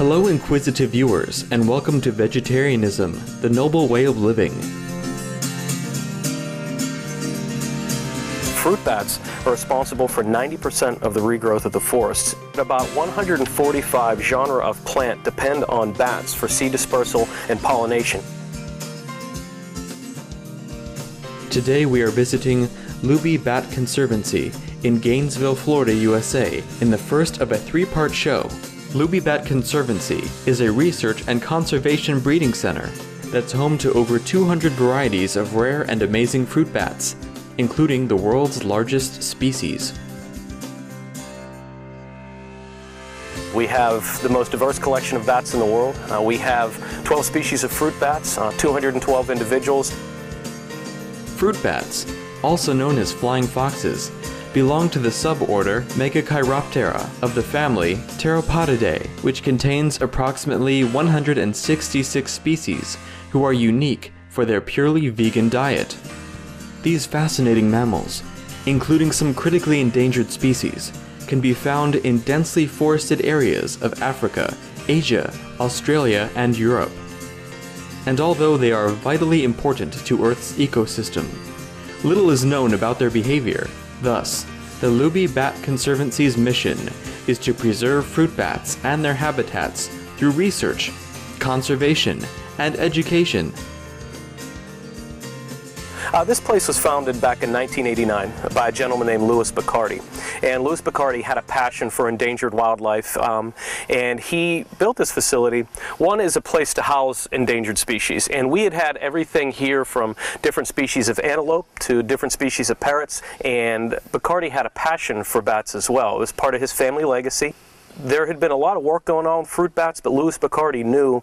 Hello inquisitive viewers, and welcome to Vegetarianism, the noble way of living. Fruit bats are responsible for 90% of the regrowth of the forests. About 145 genera of plant depend on bats for seed dispersal and pollination. Today we are visiting Lubee Bat Conservancy in Gainesville, Florida, USA, in the first of a three-part show. Lubee Bat Conservancy is a research and conservation breeding center that's home to over 200 varieties of rare and amazing fruit bats, including the world's largest species. We have the most diverse collection of bats in the world. We have 12 species of fruit bats, 212 individuals. Fruit bats, also known as flying foxes, belong to the suborder Megachiroptera of the family Pteropodidae, which contains approximately 166 species who are unique for their purely vegan diet. These fascinating mammals, including some critically endangered species, can be found in densely forested areas of Africa, Asia, Australia, and Europe. And although they are vitally important to Earth's ecosystem, little is known about their behavior. Thus, the Lubee Bat Conservancy's mission is to preserve fruit bats and their habitats through research, conservation, and education. This place was founded back in 1989 by a gentleman named Louis Bacardi. And Louis Bacardi had a passion for endangered wildlife, and he built this facility. One is a place to house endangered species, and we had everything here from different species of antelope to different species of parrots, and Bacardi had a passion for bats as well. It was part of his family legacy. There had been a lot of work going on with fruit bats, but Louis Bacardi knew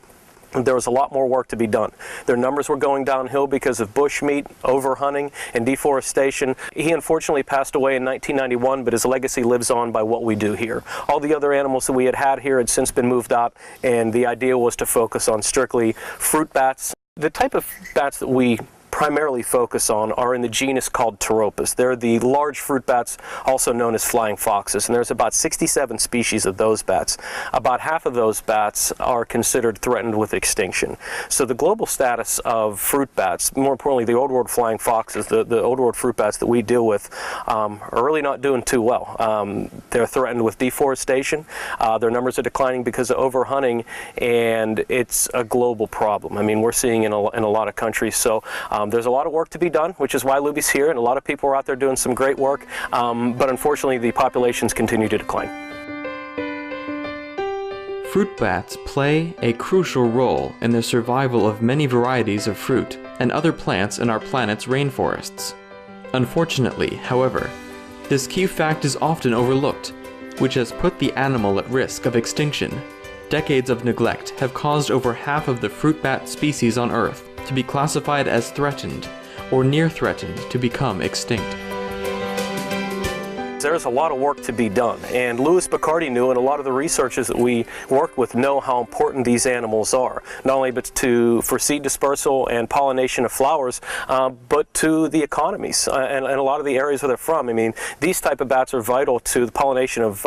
there was a lot more work to be done. Their numbers were going downhill because of bushmeat, overhunting, and deforestation. He unfortunately passed away in 1991, but his legacy lives on by what we do here. All the other animals that we had here had since been moved out, and the idea was to focus on strictly fruit bats. The type of bats that we primarily focus on are in the genus called Pteropus. They're the large fruit bats, also known as flying foxes, and there's about 67 species of those bats. About half of those bats are considered threatened with extinction. So the global status of fruit bats, more importantly the old world flying foxes, the old world fruit bats that we deal with, are really not doing too well. They're threatened with deforestation, their numbers are declining because of overhunting, and it's a global problem. I mean, we're seeing in a lot of countries. So there's a lot of work to be done, which is why Lubee's here, and a lot of people are out there doing some great work, but unfortunately the populations continue to decline. Fruit bats play a crucial role in the survival of many varieties of fruit and other plants in our planet's rainforests. Unfortunately, however, this key fact is often overlooked, which has put the animal at risk of extinction. Decades of neglect have caused over half of the fruit bat species on Earth to be classified as threatened or near threatened to become extinct. There's a lot of work to be done, and Louis Bacardi knew, and a lot of the researchers that we work with know how important these animals are, not only for seed dispersal and pollination of flowers, but to the economies and a lot of the areas where they're from. I mean, these type of bats are vital to the pollination of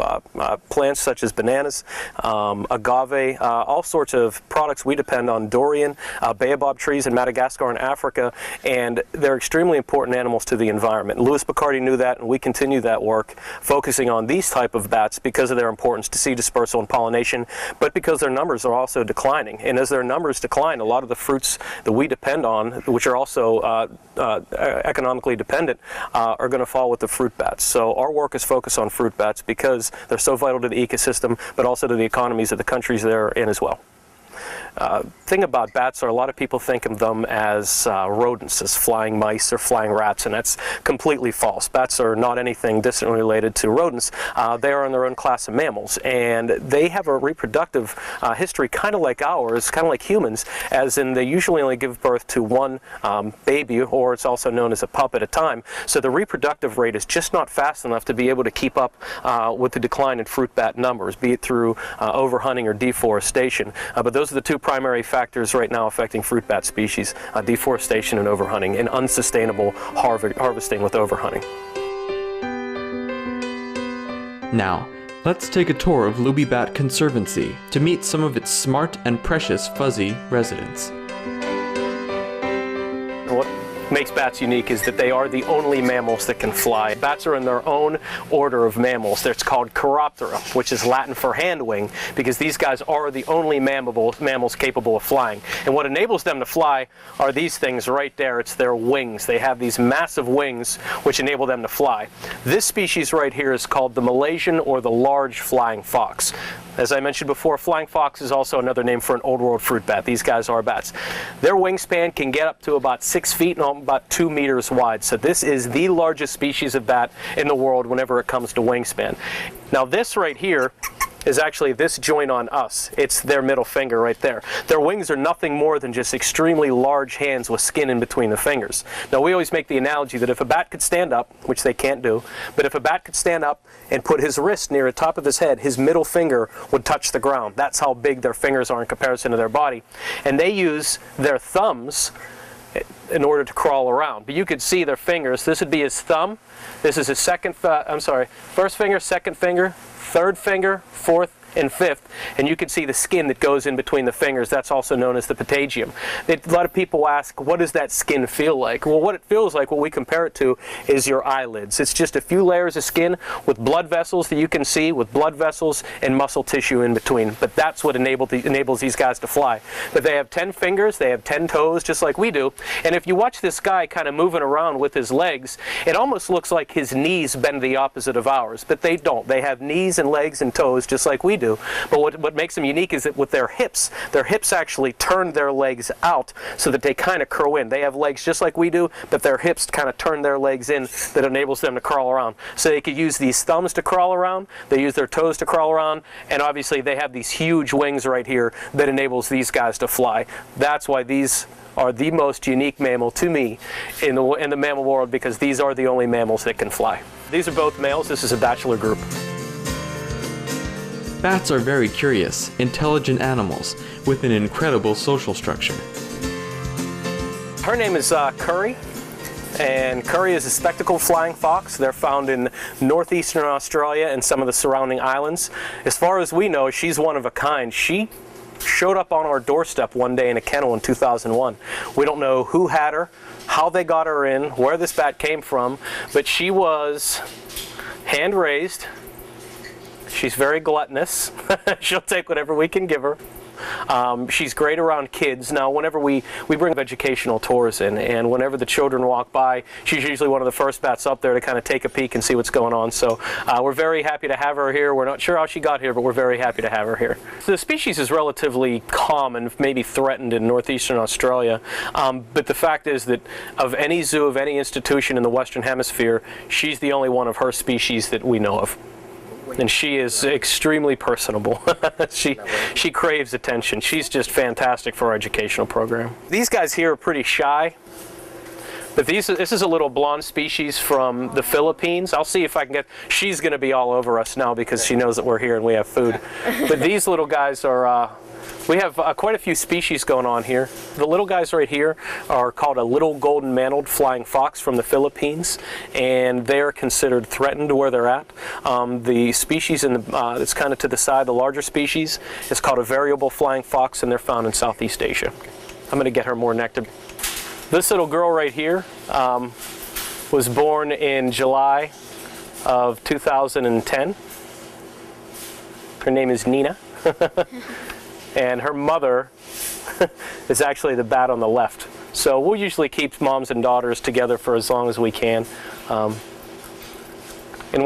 plants such as bananas, agave, all sorts of products. We depend on durian, baobab trees in Madagascar and Africa, and they're extremely important animals to the environment. Louis Bacardi knew that, and we continue that work, focusing on these type of bats because of their importance to seed dispersal and pollination, but because their numbers are also declining. And as their numbers decline, a lot of the fruits that we depend on, which are also economically dependent, are going to fall with the fruit bats. So our work is focused on fruit bats because they're so vital to the ecosystem, but also to the economies of the countries they're in as well. Thing about bats are a lot of people think of them as rodents, as flying mice or flying rats, and that's completely false. Bats are not anything distantly related to rodents. They are in their own class of mammals, and they have a reproductive history kind of like ours, kind of like humans, as in they usually only give birth to one baby, or it's also known as a pup at a time. So the reproductive rate is just not fast enough to be able to keep up with the decline in fruit bat numbers, be it through overhunting or deforestation. But those are the two primary factors right now affecting fruit bat species, deforestation and overhunting, and unsustainable harvesting with overhunting. Now, Let's take a tour of Lubee Bat Conservancy to meet some of its smart and precious fuzzy residents. What makes bats unique is that they are the only mammals that can fly. Bats are in their own order of mammals. It's called Chiroptera, which is Latin for hand wing, because these guys are the only mammals capable of flying. And what enables them to fly are these things right there. It's their wings. They have these massive wings which enable them to fly. This species right here is called the Malaysian or the large flying fox. As I mentioned before, flying fox is also another name for an old world fruit bat. These guys are bats. Their wingspan can get up to about 6 feet and about 2 meters wide. So this is the largest species of bat in the world whenever it comes to wingspan. Now this right here is actually this joint on us. It's their middle finger right there. Their wings are nothing more than just extremely large hands with skin in between the fingers. Now we always make the analogy that if a bat could stand up, which they can't do, but if a bat could stand up and put his wrist near the top of his head, his middle finger would touch the ground. That's how big their fingers are in comparison to their body. And they use their thumbs in order to crawl around. But you could see their fingers. This would be his thumb. This is his first finger, second finger, third finger, fourth, and fifth, and you can see the skin that goes in between the fingers. That's also known as the patagium. A lot of people ask, what does that skin feel like? Well, what it feels like, what we compare it to, is your eyelids. It's just a few layers of skin with blood vessels that you can see, with blood vessels and muscle tissue in between. But that's what enables these guys to fly. But they have 10 fingers, they have 10 toes, just like we do. And if you watch this guy kind of moving around with his legs, it almost looks like his knees bend the opposite of ours. But they don't. They have knees and legs and toes just like we do. But what makes them unique is that with their hips actually turn their legs out so that they kind of curl in. They have legs just like we do, but their hips kind of turn their legs in that enables them to crawl around. So they could use these thumbs to crawl around, they use their toes to crawl around, and obviously they have these huge wings right here that enables these guys to fly. That's why these are the most unique mammal to me in the mammal world, because these are the only mammals that can fly. These are both males. This is a bachelor group. Bats are very curious, intelligent animals with an incredible social structure. Her name is Curry, and Curry is a spectacled flying fox. They're found in northeastern Australia and some of the surrounding islands. As far as we know, she's one of a kind. She showed up on our doorstep one day in a kennel in 2001. We don't know who had her, how they got her in, where this bat came from, but she was hand-raised. She's very gluttonous. She'll take whatever we can give her. She's great around kids. Now, whenever we bring educational tours in, and whenever the children walk by, she's usually one of the first bats up there to kind of take a peek and see what's going on. So we're very happy to have her here. We're not sure how she got here, but we're very happy to have her here. So the species is relatively common, maybe threatened in northeastern Australia, but the fact is that of any zoo, of any institution in the Western Hemisphere, she's the only one of her species that we know of. And she is extremely personable. She craves attention. She's just fantastic for our educational program. These guys here are pretty shy, but this is a little blonde species from the Philippines. I'll see if I can get, she's going to be all over us now because she knows that we're here and we have food. But these little guys are, we have quite a few species going on here. The little guys right here are called a little golden mantled flying fox from the Philippines, and they're considered threatened where they're at. The species in that's kind of to the side, the larger species, is called a variable flying fox, and they're found in Southeast Asia. I'm going to get her more nectar. This little girl right here was born in July of 2010. Her name is Nina. And her mother is actually the bat on the left. So we'll usually keep moms and daughters together for as long as we can. And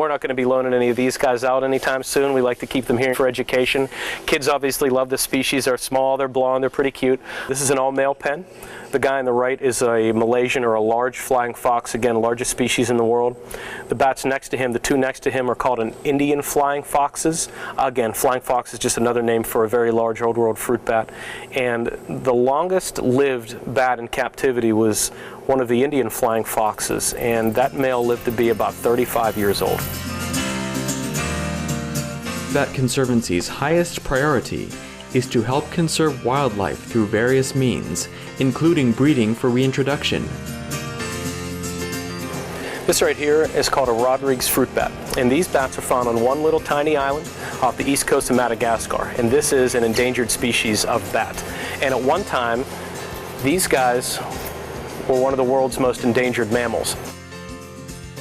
we're not going to be loaning any of these guys out anytime soon. We like to keep them here for education. Kids obviously love the species. They're small, they're blonde, they're pretty cute. This is an all-male pen. The guy on the right is a Malaysian or a large flying fox, again, largest species in the world. The bats next to him, the two next to him, are called an Indian flying foxes. Again, flying fox is just another name for a very large old world fruit bat. And the longest lived bat in captivity was one of the Indian flying foxes, and that male lived to be about 35 years old. Bat Conservancy's highest priority is to help conserve wildlife through various means, including breeding for reintroduction. This right here is called a Rodrigues fruit bat, and these bats are found on one little tiny island off the east coast of Madagascar, and this is an endangered species of bat. And at one time, these guys were one of the world's most endangered mammals.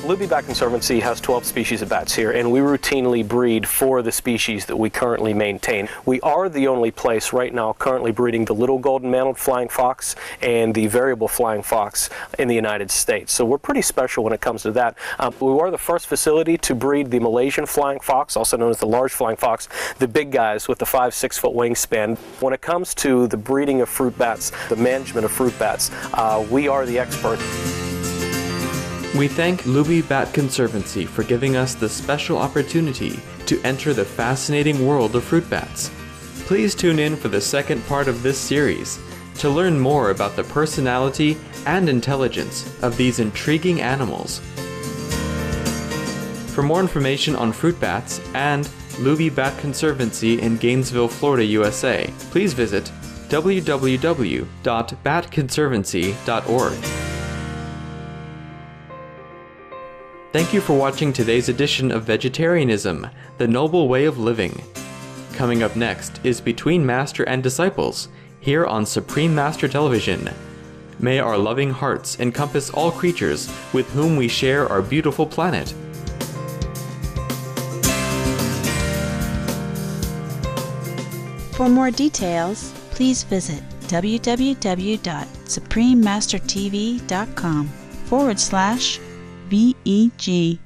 Lubee Bat Conservancy has 12 species of bats here, and we routinely breed for the species that we currently maintain. We are the only place right now currently breeding the little golden-mantled flying fox and the variable flying fox in the United States. So we're pretty special when it comes to that. We were the first facility to breed the Malaysian flying fox, also known as the large flying fox, the big guys with the 5-6 foot wingspan. When it comes to the breeding of fruit bats, the management of fruit bats, we are the expert. We thank Lubee Bat Conservancy for giving us the special opportunity to enter the fascinating world of fruit bats. Please tune in for the second part of this series to learn more about the personality and intelligence of these intriguing animals. For more information on fruit bats and Lubee Bat Conservancy in Gainesville, Florida, USA, please visit www.batconservancy.org. Thank you for watching today's edition of Vegetarianism, the Noble Way of Living. Coming up next is Between Master and Disciples, here on Supreme Master Television. May our loving hearts encompass all creatures with whom we share our beautiful planet. For more details, please visit www.suprememastertv.com/VEG.